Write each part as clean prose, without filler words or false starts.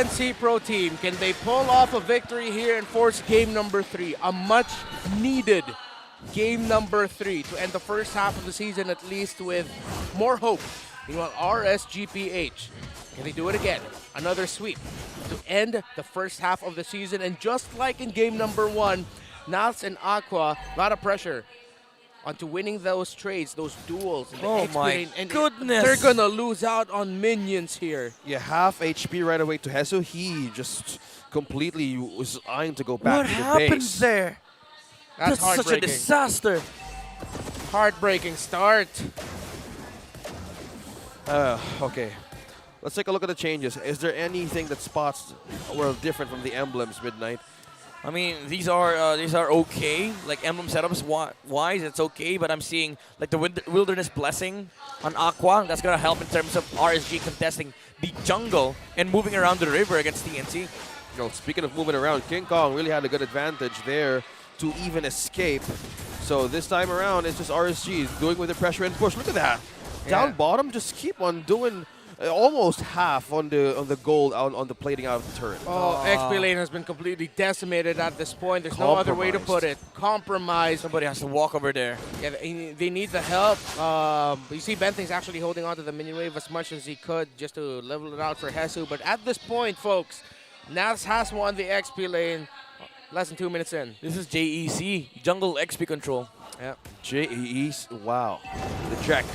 TNC Pro Team, can they pull off a victory here and force game number 3? A much needed game number 3 to end the first half of the season at least with more hope. Meanwhile, RSGPH, can they do it again? Another sweep to end the first half of the season. And just like in game number 1, Nats and Aqua, a lot of pressure onto winning those trades, those duels. In the Oh my and goodness. They're going to lose out on minions here. Yeah, half HP right away to Hesu. He just completely was eyeing to go back What to the happened base. there? That's such a heartbreaking. disaster. Heartbreaking start. Okay. Let's take a look at the changes. Is there anything that spots were different from the emblems, Midnight? I mean, these are okay. Like emblem setups wise, it's okay. But I'm seeing like the Wilderness Blessing on Aqua. That's gonna help in terms of RSG contesting the jungle and moving around the river against TNC. You know, speaking of moving around, King Kong really had a good advantage there to even escape. So this time around, it's just RSG doing with the pressure and push. Look at that. Down bottom, just keep on doing almost half on the gold on the plating out of the turret. Oh, XP lane has been completely decimated at this point. There's no other way to put it. Compromised. Somebody has to walk over there. Yeah, they need the help. You see Benthing's actually holding on to the minion wave as much as he could just to level it out for Hesu. But at this point, folks, Nats has won the XP lane less than 2 minutes in. This is JEC, Jungle XP Control. Yeah. JEC, wow. The check.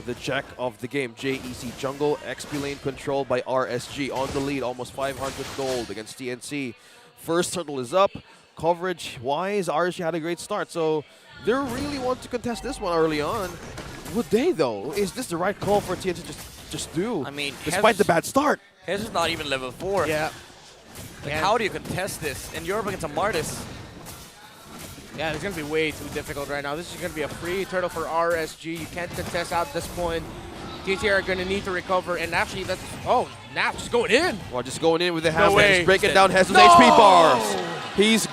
The check of the game. JEC Jungle XP lane control by RSG on the lead, almost 500 gold against TNC. First turtle is up. Coverage wise, RSG had a great start, so they really want to contest this one early on. Would they though? Is this the right call for TNC to just do? I mean, despite the bad start. His is not even level 4. Yeah. Like, how do you contest this? And you're up against a Martis. Yeah, it's going to be way too difficult right now. This is going to be a free turtle for RSG. You can't contest out at this point. TNC are going to need to recover. And actually, that's... Oh, now just going in. Well, just going in with the hammer. way. He's breaking down Hesu's HP bars.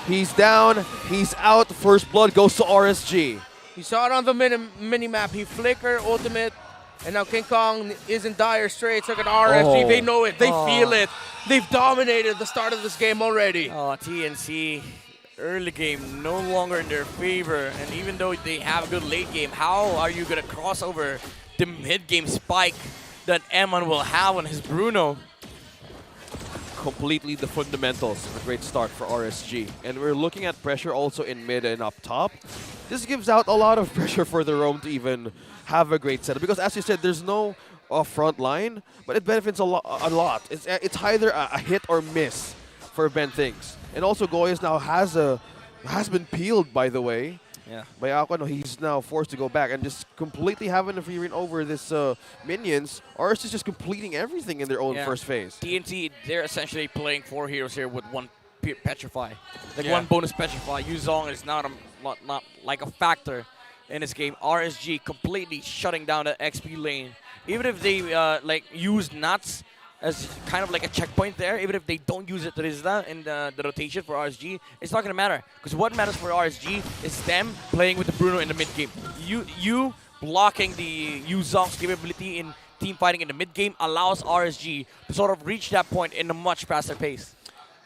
He's down. He's out. First blood goes to RSG. You saw it on the mini-map. He flickered, ultimate. And now King Kong is in dire straits. Look at RSG. Oh. They know it. They feel it. They've dominated the start of this game already. Oh, TNC, early game no longer in their favor. And even though they have a good late game, how are you going to cross over the mid-game spike that Eman will have on his Bruno? Completely the fundamentals of a great start for RSG. And we're looking at pressure also in mid and up top. This gives out a lot of pressure for the Roam to even have a great setup. Because as you said, there's no front line, but it benefits a lot. It's either a hit or miss for Ben Things. And also Goyas now has been peeled, by the way. Yeah. By Aqua. No, he's now forced to go back and just completely having a free reign over this minions. RS is just completing everything in their own first phase. TNT, they're essentially playing 4 heroes here with one Petrify. Like one bonus Petrify. Yuzong is not like a factor in this game. RSG completely shutting down the XP lane. Even if they like use Nuts as kind of like a checkpoint there, even if they don't use it Rizla in the rotation for RSG, it's not going to matter. Because what matters for RSG is them playing with the Bruno in the mid-game. You blocking the Yuzong's capability in team fighting in the mid-game allows RSG to sort of reach that point in a much faster pace.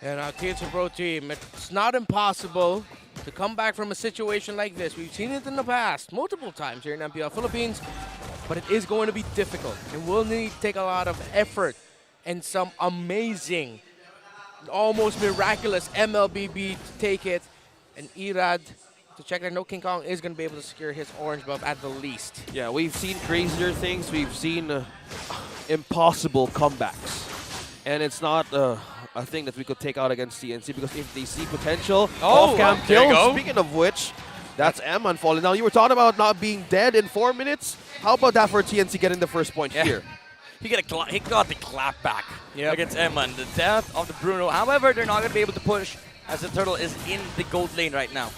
And our TNC Pro Team, it's not impossible to come back from a situation like this. We've seen it in the past, multiple times here in MPL Philippines, but it is going to be difficult. And we'll need to take a lot of effort and some amazing, almost miraculous mlbb to take it. And Irad to check that no King Kong is going to be able to secure his orange buff at the least. Yeah, we've seen crazier things. We've seen impossible comebacks. And it's not a thing that we could take out against TNC, because if they see potential, off-cam kill. Speaking of which, that's Eman falling down. You were talking about not being dead in 4 minutes. How about that for TNC getting the first point here? He got the clap back against Eman. The death of the Bruno. However, they're not going to be able to push as the turtle is in the gold lane right now.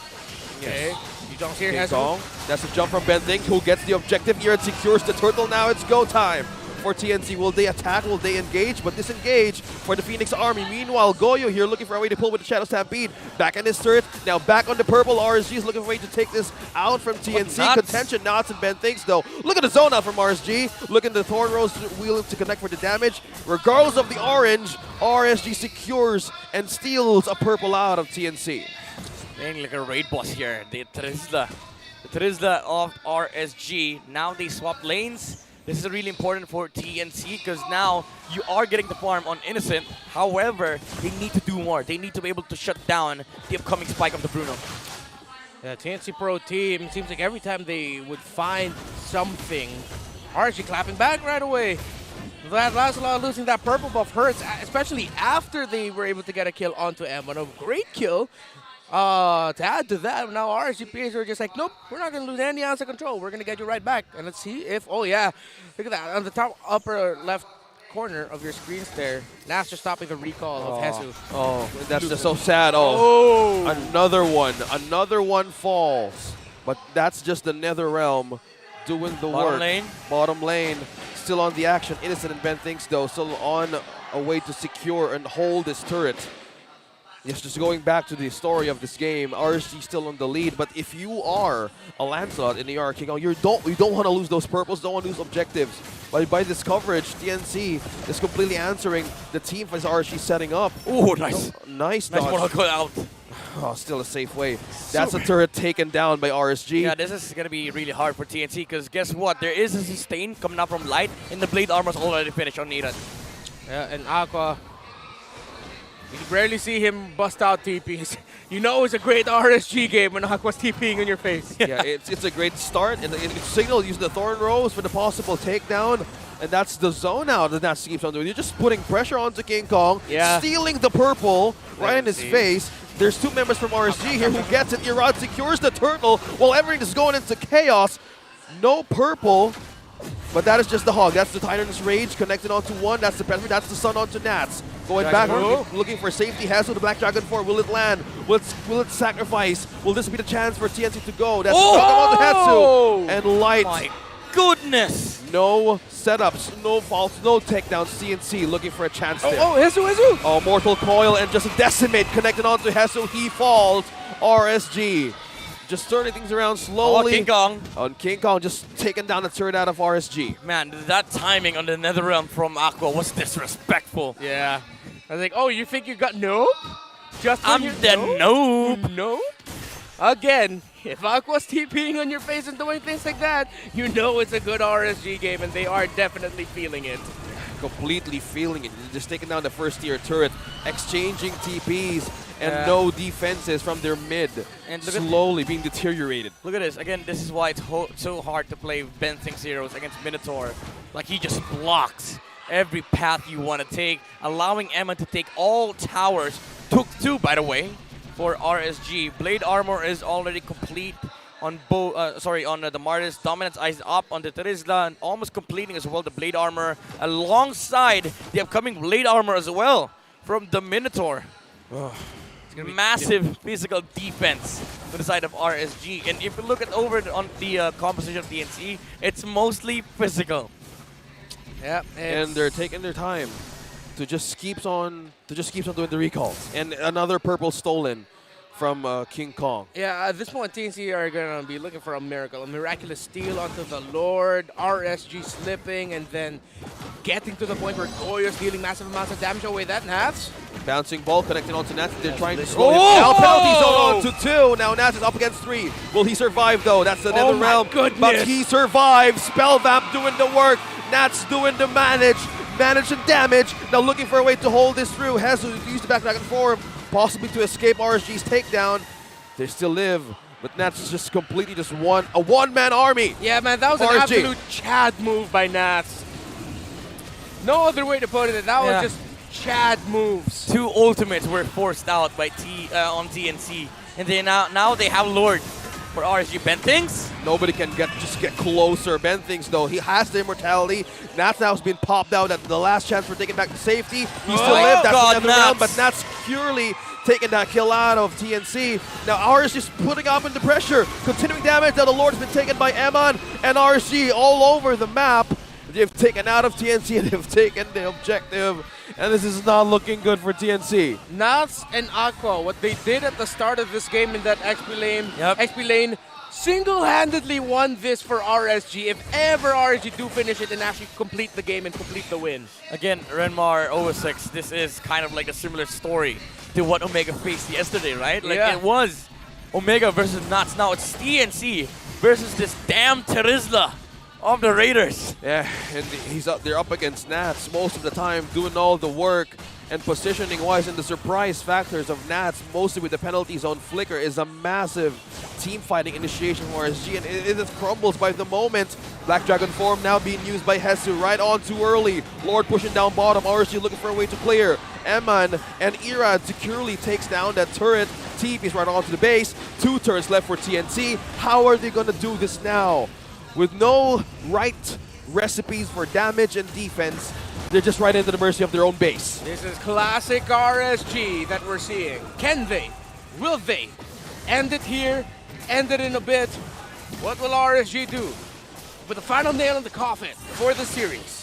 Okay. You don't see King Kong. That's a jump from Ben Thing, who gets the objective here and secures the turtle. Now it's go time for TNC. Will they attack? Will they engage? But disengage for the Phoenix Army. Meanwhile, Goyo here looking for a way to pull with the Shadow Stampede. Back in his turret. Now back on the purple. RSG is looking for a way to take this out from TNC. Contention, Knots and Ben thinks though. Look at the zone out from RSG. Look at the Thorn Rose wheel to connect for the damage. Regardless of the orange, RSG secures and steals a purple out of TNC. Playing like a raid boss here. The Trizla of RSG. Now they swap lanes. This is really important for TNC because now you are getting the farm on Innocent. However, they need to do more. They need to be able to shut down the upcoming spike of the Bruno. Yeah, TNC Pro team, seems like every time they would find something, RSG clapping back right away. That Lazla losing that purple buff hurts, especially after they were able to get a kill onto M1. A great kill. To add to that, now RSGPs are just like, nope, we're not going to lose any ounce of control. We're going to get you right back. And let's see if, oh yeah, look at that. On the top upper left corner of your screens there, Nas just stopping the recall of Hesu. Oh, that's just so sad. Oh, another one falls. But that's just the Nether Realm doing the work. Lane. Bottom lane, still on the action. Innocent and Ben thinks though, still on a way to secure and hold this turret. Yes, just going back to the story of this game, RSG still on the lead, but if you are a Lancelot in the AR King Kong, you don't want to lose those purples, don't want to lose objectives. But by this coverage, TNC is completely answering the team as RSG setting up. Oh, nice. Nice Nice dodge. one out. Oh, still a safe way. That's a turret taken down by RSG. Yeah, this is going to be really hard for TNC because guess what? There is a sustain coming up from Light and the Blade Armor's already finished on Niran. Yeah, and Aqua, you rarely see him bust out TPs. You know it's a great RSG game when Aqua's TPing in your face. Yeah, it's a great start. And it signal using the Thorn Rose for the possible takedown. And that's the zone out that Nats keeps on doing. You're just putting pressure onto King Kong, stealing the purple right in his face. There's two members from RSG here who gets it. Irad secures the turtle while everything is going into chaos. No purple, but that is just the Hog. That's the Titan's Rage connected onto one. That's the Penetrate. That's the Sun onto Nats. Going back, looking for safety. Hesu, the Black Dragon 4. Will it land? Will it sacrifice? Will this be the chance for TNC to go? That's onto Hesu. And Light. My goodness. No setups, no faults, no takedowns. TNC looking for a chance there. Hesu. Oh, Mortal Coil and just a Decimate connected onto Hesu. He falls. RSG just turning things around slowly. King Kong. On King Kong, just taking down the turret out of RSG. Man, that timing on the Netherrealm from Aqua was disrespectful. Yeah. I was like, oh, you think you got nope? Just I'm the noob. Nope. Again, if Aqua's TPing on your face and doing things like that, you know it's a good RSG game, and they are definitely feeling it. Completely feeling it. Just taking down the first tier turret, exchanging TPs, and no defenses from their mid. And slowly being deteriorated. Look at this. Again, this is why it's so hard to play Ben Thinks Heroes against Minotaur. Like, he just blocks every path you want to take, allowing Emma to take all towers. Took two, by the way, for RSG. Blade Armor is already complete on the Martis. Dominance Eyes up on the Trizla and almost completing as well the Blade Armor alongside the upcoming Blade Armor as well from the Minotaur. Massive physical defense to the side of RSG. And if you look at over on the composition of TNC, it's mostly physical. Yeah, and they're taking their time to just keeps on doing the recalls. And another purple stolen from King Kong. Yeah, at this point, TNC are going to be looking for a miracle. A miraculous steal onto the Lord, RSG slipping, and then getting to the point where Goyo's dealing massive amounts of damage away. That Nats. Bouncing ball connecting onto Nats. They're trying to slow him down. Penalty zone on to 2. Now Nats is up against 3. Will he survive, though? That's the Nether Realm. Goodness. But he survives. Spellvamp doing the work. Nats doing the manage and damage. Now looking for a way to hold this through. Hesu used the back dragon form, possibly to escape RSG's takedown. They still live, but Nats is just completely just a one-man army. Yeah, man, that was an absolute Chad move by Nats. No other way to put it. That was just Chad moves. 2 ultimates were forced out by on TNC, and they now they have Lord for RSG. Ben thinks nobody can get closer. Ben thinks though he has the immortality. Nats now has been popped out at the last chance for taking back to safety. He still lived. That's the round, but Nats purely taking that kill out of TNC. Now RSG just putting up into pressure, continuing damage. Now the Lord has been taken by Eman and RSG all over the map. They've taken out of TNC and they've taken the objective. And this is not looking good for TNC. Nats and Aqua, what they did at the start of this game in that XP lane single-handedly won this for RSG. If ever RSG do finish it and actually complete the game and complete the win. Again, Renmar 06, this is kind of like a similar story to what Omega faced yesterday, right? Like Yeah. it was Omega versus Nuts. Now it's TNC versus this damn Terizla of the Raiders. Yeah, and they're up against Nats most of the time, doing all the work and positioning-wise. And the surprise factors of Nats, mostly with the penalties on Flicker, is a massive team-fighting initiation for RSG, and it just crumbles by the moment. Black Dragon form now being used by Hesu right on too early. Lord pushing down bottom, RSG looking for a way to clear. Eman and Irad securely takes down that turret. TP's right onto the base. 2 turrets left for TNC. How are they going to do this now? With no right recipes for damage and defense, they're just right into the mercy of their own base. This is classic RSG that we're seeing. Can they? Will they? End it here, end it in a bit. What will RSG do? With the final nail in the coffin for the series.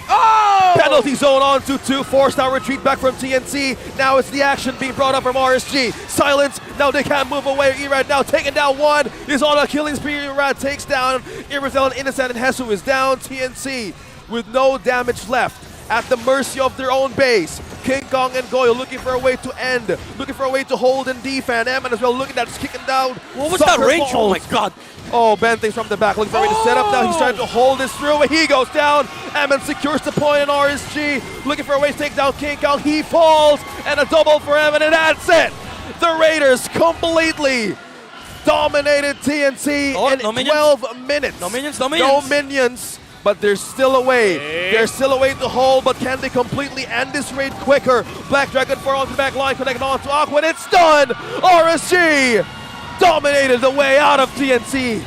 Oh! Penalty zone on 2-2. Forced out retreat back from TNC. Now it's the action being brought up from RSG. Silence. Now they can't move away. Irad now taking down one. Is on a killing spree. Irad takes down Irrazel and Innocent, and Hesu is down. TNC with no damage left at the mercy of their own base. King Kong and Goyo looking for a way to end, looking for a way to hold and defend. Eman as well looking at kicking down. What was that range? Oh my god. Oh, Benthing's from the back, looking for a way to set up now. He's trying to hold this through, and he goes down. Eman secures the point in RSG, looking for a way to take down King Kong. He falls, and a double for Eman, and that's it. The Raiders completely dominated TNC in 12 minutes. No minions, No minions. But they're still away. They're still away to hold, but can they completely end this raid quicker? Black Dragon 4 on the back line, connected on to Aqua, and it's done! RSG dominated the way out of TNC.